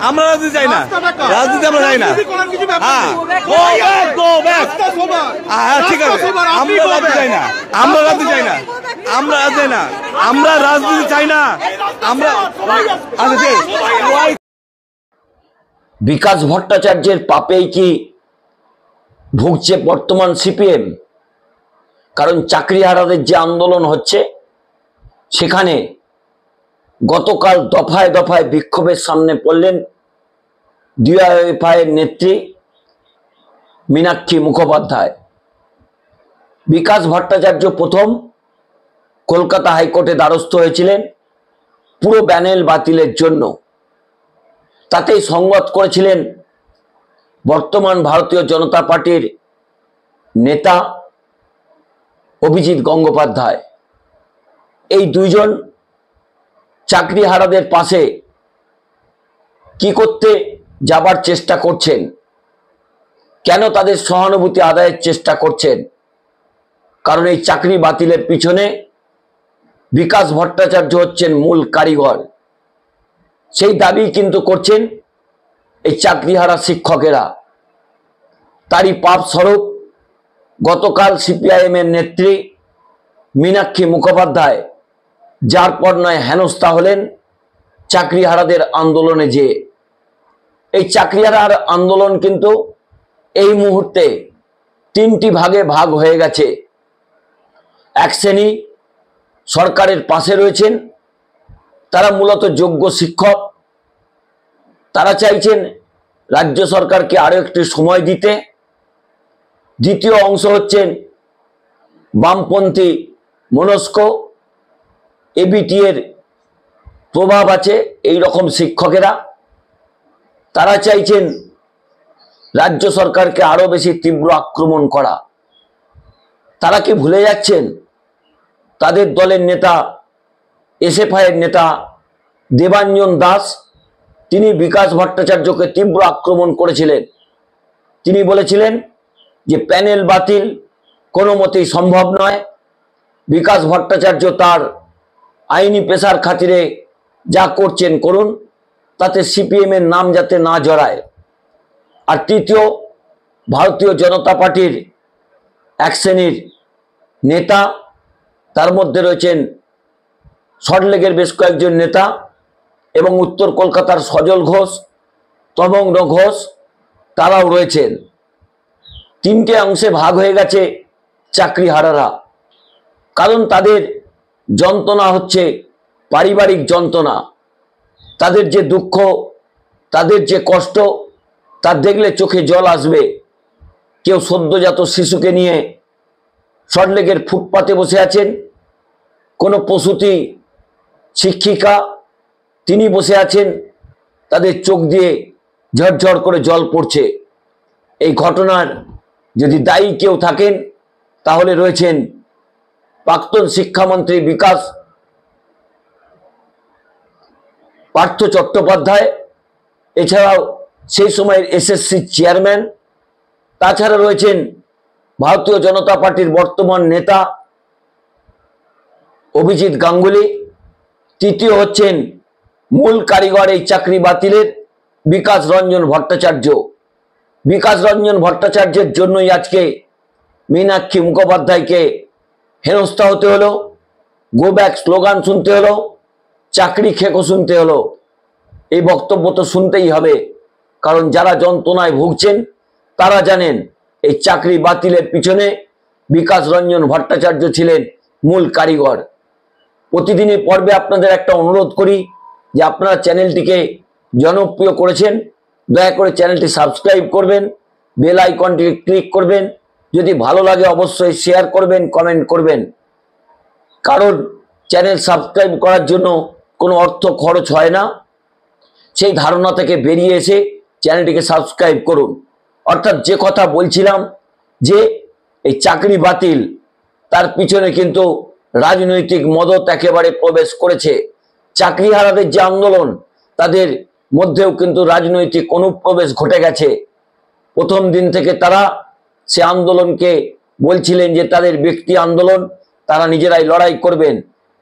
আমরা রাজনীতি চাই না, রাজনীতি আমরা চাই না। ঠিক আছে, আমরা রাজনীতি চাই না, আমরা রাজনীতি চাই না, আমরা রাজনীতি চাই না, আমরা রাজনীতি চাই না, আমরা। বিকাশ ভট্টাচার্যের পাপেই কি ভুগছে বর্তমান সিপিএম? কারণ চাকরিহারাদের যে আন্দোলন হচ্ছে সেখানে গতকাল দফায় দফায় বিক্ষোভের সামনে পড়লেন ডিওয়াইএফআই এর নেত্রী মীনাক্ষী মুখোপাধ্যায়। বিকাশ ভট্টাচার্য প্রথম কলকাতা হাইকোর্টে দ্বারস্থ হয়েছিলেন পুরো প্যানেল বাতিলের জন্য। তাতেই সংবাদ করেছিলেন বর্তমান ভারতীয় জনতা পার্টির নেতা অভিজিৎ গঙ্গোপাধ্যায়। এই দুইজন চাকরিহারাদের পাশে কি করতে যাবার চেষ্টা করছেন, কেন তাদের সহানুভূতি আদায়ের চেষ্টা করছেন? কারণ এই চাকরি বাতিলের পিছনে বিকাশ ভট্টাচার্য হচ্ছেন মূল কারিগর। সেই দাবি কিন্তু করছেন এই চাকরিহারা শিক্ষকেরা। তারই পাপ স্বরূপ গতকাল সিপিআইএম এর নেত্রী মীনাক্ষী মুখোপাধ্যায় যার পর নয় হেনস্থা হলেন চাকরিহারাদের আন্দোলনে। যে এই চাকরিহারার আন্দোলন কিন্তু এই মুহূর্তে তিনটি ভাগে ভাগ হয়ে গেছে। এক শ্রেণী সরকারের পাশে রয়েছেন, তারা মূলত যোগ্য শিক্ষক, তারা চাইছেন রাজ্য সরকারকে আরো একটু সময় দিতে। দ্বিতীয় অংশ হচ্ছেন বামপন্থী মনস্ক, এবিটি এর প্রভাব আছে এই রকম শিক্ষকেরা, তারা চাইছেন রাজ্য সরকারকে আরো বেশি তীব্র আক্রমণ করা। তারা কি ভুলে যাচ্ছেন তাদের দলের নেতা এসএফআই এর নেতা দেবাঞ্জন দাস, তিনি বিকাশ ভট্টাচার্যকে তীব্র আক্রমণ করেছিলেন। তিনি বলেছিলেন যে প্যানেল বাতিল কোনো মতেই সম্ভব নয়, বিকাশ ভট্টাচার্য তার আইনি পেশার খাতিরে যা করছেন করুন, তাতে সিপিএম এর নাম যাতে না জড়ায়। আর তৃতীয়, ভারতীয় জনতা পার্টির এক শ্রেণীর নেতা, তার মধ্যে রয়েছেন সল্টলেকের বেশ কয়েকজন নেতা এবং উত্তর কলকাতার সজল ঘোষ, তমগ্ন ঘোষ, তারাও রয়েছেন। তিনটে অংশে ভাগ হয়ে গেছে চাকরিহারারা। কারণ তাদের যন্ত্রণা হচ্ছে পারিবারিক যন্ত্রণা, তাদের যে দুঃখ, তাদের যে কষ্ট, তা দেখলে চোখে জল আসবে। কেউ সদ্যজাত শিশুকে নিয়ে সল্টলেকের ফুটপাতে বসে আছেন, কোনো প্রসূতি শিক্ষিকা তিনি বসে আছেন, তাদের চোখ দিয়ে ঝরঝর করে জল পড়ছে। এই ঘটনার যদি দায়ী কেউ থাকেন তাহলে রয়েছেন প্রাক্তন শিক্ষামন্ত্রী বিকাশ পার্থ চট্টোপাধ্যায়, এছাড়াও সেই সময়ের এসএসসি চেয়ারম্যান, তাছাড়া রয়েছেন ভারতীয় জনতা পার্টির বর্তমান নেতা অভিজিৎ গাঙ্গুলি। তৃতীয় হচ্ছেন মূল কারিগর এই চাকরি বাতিলের বিকাশ রঞ্জন ভট্টাচার্য। বিকাশ রঞ্জন ভট্টাচার্যের জন্যই আজকে মীনাক্ষী মুখোপাধ্যায়কে হেনস্থা হতে হলো, গো ব্যাক স্লোগান শুনতে হলো, চাকরি খেকো শুনতে হলো। এই বক্তব্য তো শুনতেই হবে, কারণ যারা যন্ত্রণায় ভুগছেন তারা জানেন এই চাকরি বাতিলের পিছনে বিকাশ রঞ্জন ভট্টাচার্য ছিলেন মূল কারিগর। প্রতিদিনই পর্বে আপনাদের একটা অনুরোধ করি যে আপনারা চ্যানেলটিকে জনপ্রিয় করেছেন, দয়া করে চ্যানেলটি সাবস্ক্রাইব করবেন, বেল আইকনটি ক্লিক করবেন, যদি ভালো লাগে অবশ্যই শেয়ার করবেন, কমেন্ট করবেন। কারণ চ্যানেল সাবস্ক্রাইব করার জন্য কোনো অর্থ খরচ হয় না, সেই ধারণা থেকে বেরিয়ে এসে চ্যানেলটিকে সাবস্ক্রাইব করুন। অর্থাৎ যে কথা বলছিলাম যে এই চাকরি বাতিল, তার পিছনে কিন্তু রাজনৈতিক মদত একেবারে প্রবেশ করেছে। চাকরিহারাদের যে আন্দোলন, তাদের মধ্যেও কিন্তু রাজনৈতিক অনুপ্রবেশ ঘটে গেছে। প্রথম দিন থেকে তারা সে আন্দোলনকে বলছিলেন যে তাদের ব্যক্তি আন্দোলন, তারা নিজেরাই লড়াই করবেন,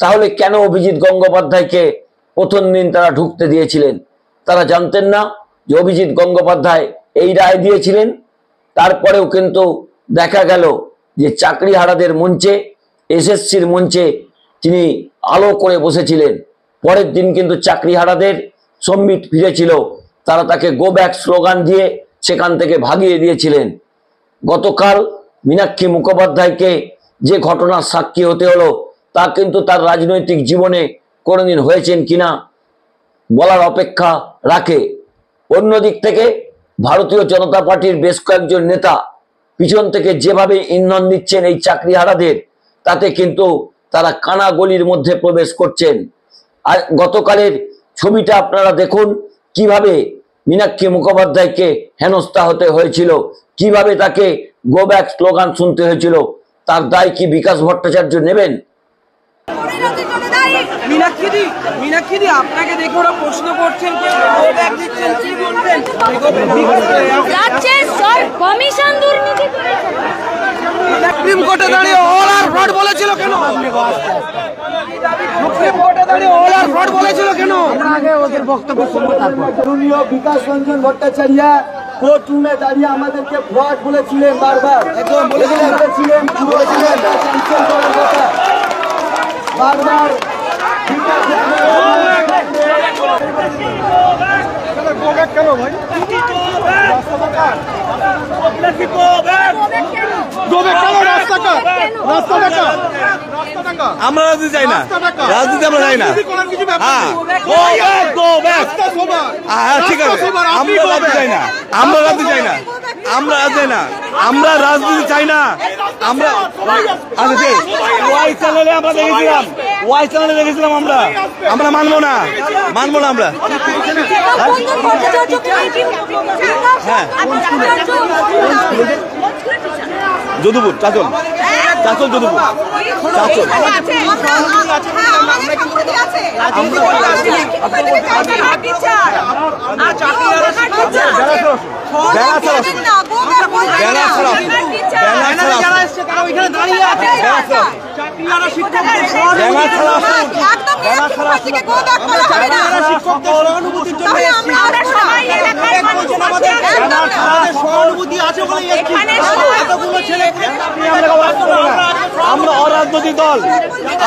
তাহলে কেন অভিজিৎ গঙ্গোপাধ্যায়কে প্রথম দিন তারা ঢুকতে দিয়েছিলেন? তারা জানতেন না যে অভিজিৎ গঙ্গোপাধ্যায় এই রায় দিয়েছিলেন? তারপরেও কিন্তু দেখা গেল যে চাকরিহারাদের মঞ্চে, এসএসসির মঞ্চে তিনি আলো করে বসেছিলেন। পরের দিন কিন্তু চাকরিহারাদের সম্মিট ফিরেছিল, তারা তাকে গো ব্যাক স্লোগান দিয়ে সেখান থেকে ভাগিয়ে দিয়েছিলেন। গতকাল মীনাক্ষী মুখোপাধ্যায়কে যে ঘটনার সাক্ষী হতে হলো, তা কিন্তু তার রাজনৈতিক জীবনে কোনোদিন হয়েছেন কিনা বলার অপেক্ষা রাখে। অন্যদিক থেকে ভারতীয় জনতা পার্টির বেশ কয়েকজন নেতা পিছন থেকে যেভাবে ইন্ধন দিচ্ছেন এই চাকরিহারাদের, তাতে কিন্তু তারা কানা গলির মধ্যে প্রবেশ করছেন। আর গতকালের ছবিটা আপনারা দেখুন, কিভাবে মীনাক্ষী মুখোপাধ্যায়কে হেনস্থা হতে হয়েছিল, কিভাবে তাকে গো ব্যাক স্লোগান শুনতে হয়েছিল। তার দায় কি বিকাশ ভট্টাচার্য নেবেন? মীনাক্ষী আপনাকে দেখে ওরা প্রশ্ন করছেন, কি বলবেন? রাজ্যের সব কমিশন দুর্নীতি করেছে। সুপ্রিম কোর্টে দাঁড়িয়ে অল আর ফ্রড বলেছিল কেন? সুপ্রিম কোর্টে দাঁড়িয়ে অল আর ফ্রড বলেছিল কেন? আগে ওদের বক্তব্য শুনবো। তারপর মাননীয় বিকাশ রঞ্জন ভট্টাচার্য কোর্ট রুমে দাঁড়িয়ে আমাদেরকে ফ্রড বলেছিলেন, বারবার বলেছিলেন বারবার আমরা রাজনীতি চাই না, রাজনীতি আমরা চাই না। হ্যাঁ, ঠিক আছে, আমরা রাজনীতি চাই না, আমরা রাজনীতি চাই না, আমরা রাজনীতি না, আমরা রাজনীতি চাই না। আমরা ওয়াই চ্যানেলে আমরা দেখেছিলাম, ওয়াই চ্যানেলে দেখেছিলাম, আমরা আমরা মানবো না, মানবো না আমরা। হ্যাঁ, যদুপুর, চাচল, চাচল, যদুপুর, চাচল। আমরা অরাজনৈতিক দল,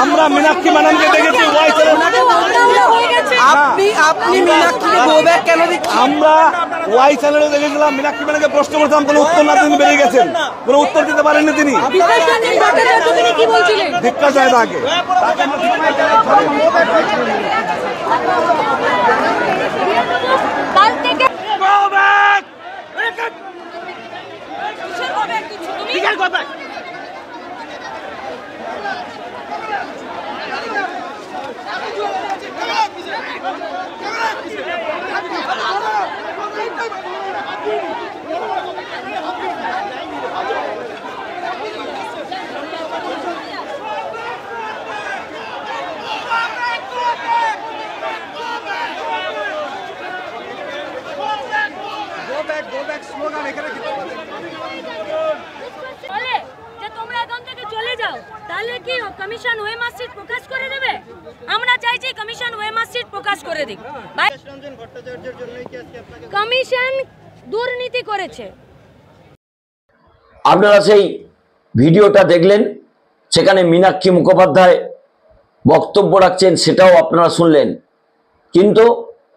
আমরা মীনাক্ষী ম্যাডামকে দেখেছি ওয়াই চ্যানেল। আপনি মীনাক্ষীকে গো ব্যাক কেন দিচ্ছেন? আমরা ওয়াই চ্যানেলে দেখেছিলাম, মীনাক্ষী ম্যাডামকে প্রশ্ন করতাম, কোনো উত্তর না, তিনি বেরিয়ে গেছেন, কোনো উত্তর দিতে পারেননি তিনি। ধিক্কার চায় তাকে। বলে যে তোমরা এখান থেকে চলে যাও, তাহলে কি কমিশন ওয়ে মার্কশিট প্রকাশ করে দেবে? আমরা চাইছি কমিশন ওয়ে মার্কশিট প্রকাশ করে দিক। কমিশন দুর্নীতি করেছে। আপনারা সেই ভিডিওটা দেখলেন, সেখানে মীনাক্ষী মুখোপাধ্যায় বক্তব্য রাখছেন, সেটাও আপনারা শুনলেন। কিন্তু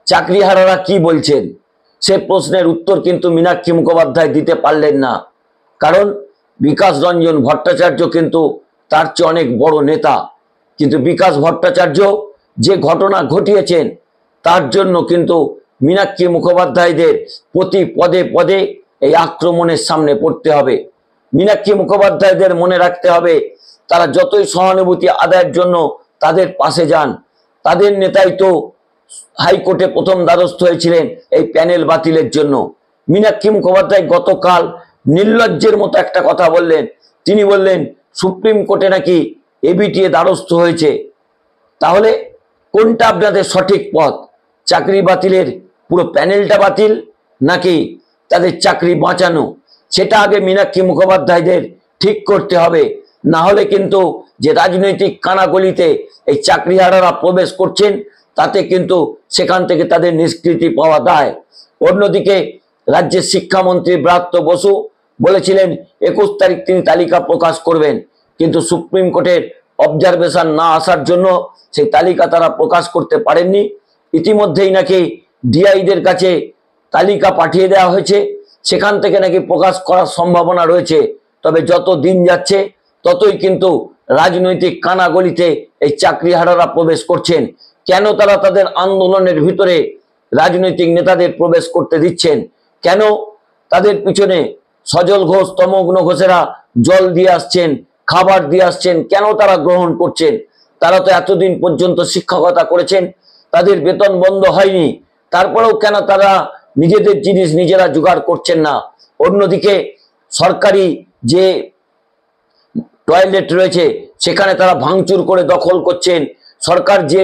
চাকরিহারারা কি বলছেন সে প্রশ্নের উত্তর কিন্তু মীনাক্ষী মুখোপাধ্যায় দিতে পারলেন না। কারণ বিকাশ রঞ্জন ভট্টাচার্য কিন্তু তার চেয়ে অনেক বড় নেতা, কিন্তু বিকাশ ভট্টাচার্য যে ঘটনা ঘটিয়েছেন তার জন্য কিন্তু মীনাক্ষী মুখোপাধ্যায়দের প্রতি পদে পদে এই আক্রমণের সামনে পড়তে হবে। মীনাক্ষী মুখোপাধ্যায়দের মনে রাখতে হবে, তারা যতই সহানুভূতি আদায়ের জন্য তাদের পাশে যান, তাদের নেতাই তো হাইকোর্টে প্রথম দ্বারস্থ হয়েছিলেন এই প্যানেল বাতিলের জন্য। মীনাক্ষী মুখোপাধ্যায় গতকাল নির্লজ্জের মতো একটা কথা বললেন, তিনি বললেন সুপ্রিম কোর্টে নাকি এবিটিএ দ্বারস্থ হয়েছে। তাহলে কোনটা আপনাদের সঠিক পথ? চাকরি বাতিলের পুরো প্যানেলটা বাতিল, নাকি তাদের চাকরি বাঁচানো? সেটা আগে মীনাক্ষী মুখোপাধ্যায়দের ঠিক করতে হবে। না হলে কিন্তু যে রাজনৈতিক কানাগলিতে এই চাকরিহারারা প্রবেশ করছেন, তাতে কিন্তু সেখান থেকে তাদের নিষ্কৃতি পাওয়া দায়। অন্যদিকে রাজ্যের শিক্ষামন্ত্রী ব্রাত্য বসু বলেছিলেন 21 তারিখ তিনি তালিকা প্রকাশ করবেন, কিন্তু সুপ্রিম কোর্টের অবজারভেশন না আসার জন্য সেই তালিকা তারা প্রকাশ করতে পারেননি। ইতিমধ্যেই নাকি ডিআইদের কাছে তালিকা পাঠিয়ে দেওয়া হয়েছে, সেখান থেকে নাকি প্রকাশ করার সম্ভাবনা রয়েছে। তবে যত দিন যাচ্ছে ততই কিন্তু রাজনৈতিক কানাগলিতে এই চাকরিহারারা প্রবেশ করছেন। কেন তারা তাদের আন্দোলনের ভিতরে রাজনৈতিক নেতাদের প্রবেশ করতে দিচ্ছেন? কেন তাদের পিছনে সজল ঘোষ, তমগ্ন ঘোষেরা জল দিয়ে আসছেন, খাবার দিয়ে আসছেন? কেন তারা গ্রহণ করছেন? তারা তো এতদিন পর্যন্ত শিক্ষকতা করেছেন, তাদের বেতন বন্ধ হয়নি, তারপরেও কেন তারা নিজেদের জিনিস নিজেরা জোগাড় করছেন না? অন্যদিকে সরকারি যে টয়লেট রয়েছে সেখানে তারা ভাঙচুর করে দখল করছেন। সরকার যে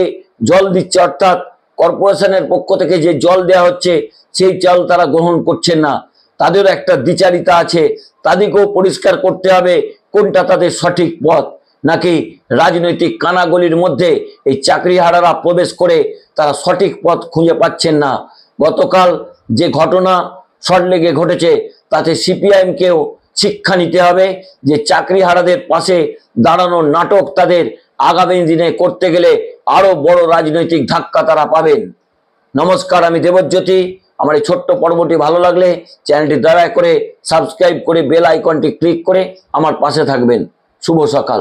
জল দিচ্ছে, অর্থাৎ কর্পোরেশনের পক্ষ থেকে যে জল দেওয়া হচ্ছে, সেই জল তারা গ্রহণ করছেন না। তাদেরও একটা দ্বিচারিতা আছে, তাদেরকেও পরিষ্কার করতে হবে কোনটা তাদের সঠিক পথ, নাকি রাজনৈতিক কানাগলির মধ্যে এই চাকরিহারারা প্রবেশ করে তারা সঠিক পথ খুঁজে পাচ্ছেন না। গতকাল যে ঘটনা সল্টলেকে ঘটেছে, তাতে সিপিআইএমকেও শিক্ষা নিতে হবে যে চাকরিহারাদের পাশে দাঁড়ানোর নাটক তাদের আগামী দিনে করতে গেলে আরো বড় রাজনৈতিক ধাক্কা তারা পাবেন। নমস্কার, আমি দেবজ্যোতি। আমার এই ছোট্ট পর্বটি ভালো লাগলে চ্যানেলটি দয়া করে সাবস্ক্রাইব করে বেল আইকনটি ক্লিক করে আমার পাশে থাকবেন। শুভ সকাল।